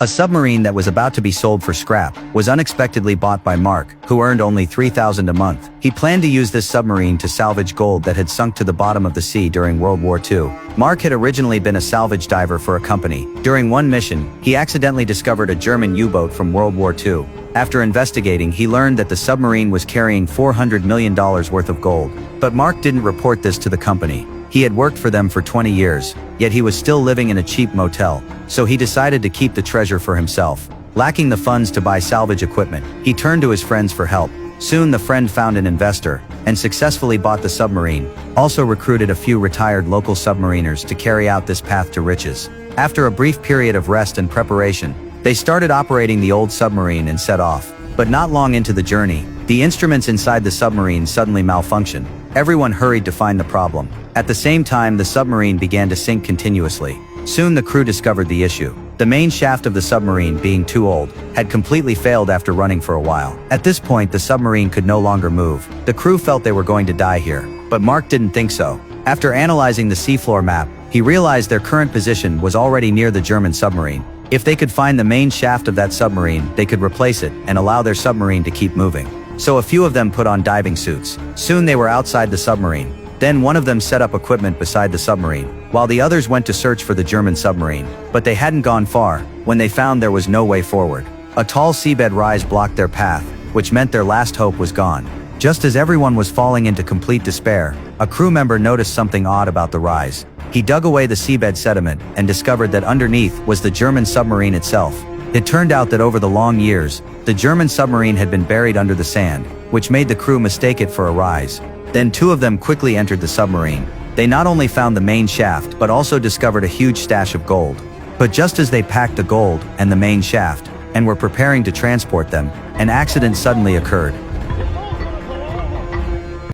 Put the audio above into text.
A submarine that was about to be sold for scrap was unexpectedly bought by Mark, who earned only $3,000 a month. He planned to use this submarine to salvage gold that had sunk to the bottom of the sea during World War II. Mark had originally been a salvage diver for a company. During one mission, he accidentally discovered a German U-boat from World War II. After investigating, he learned that the submarine was carrying $400 million worth of gold. But Mark didn't report this to the company. He had worked for them for 20 years, yet he was still living in a cheap motel, so he decided to keep the treasure for himself. Lacking the funds to buy salvage equipment, he turned to his friends for help. Soon the friend found an investor, and successfully bought the submarine, also recruited a few retired local submariners to carry out this path to riches. After a brief period of rest and preparation, they started operating the old submarine and set off. But not long into the journey, the instruments inside the submarine suddenly malfunctioned. Everyone hurried to find the problem. At the same time, the submarine began to sink continuously. Soon the crew discovered the issue. The main shaft of the submarine, being too old, had completely failed after running for a while. At this point, the submarine could no longer move. The crew felt they were going to die here, but Mark didn't think so. After analyzing the seafloor map, he realized their current position was already near the German submarine. If they could find the main shaft of that submarine, they could replace it and allow their submarine to keep moving. So a few of them put on diving suits. Soon they were outside the submarine. Then one of them set up equipment beside the submarine, while the others went to search for the German submarine. But they hadn't gone far when they found there was no way forward. A tall seabed rise blocked their path, which meant their last hope was gone. Just as everyone was falling into complete despair, a crew member noticed something odd about the rise. He dug away the seabed sediment and discovered that underneath was the German submarine itself. It turned out that over the long years, the German submarine had been buried under the sand, which made the crew mistake it for a rise. Then two of them quickly entered the submarine. They not only found the main shaft, but also discovered a huge stash of gold. But just as they packed the gold and the main shaft, and were preparing to transport them, an accident suddenly occurred.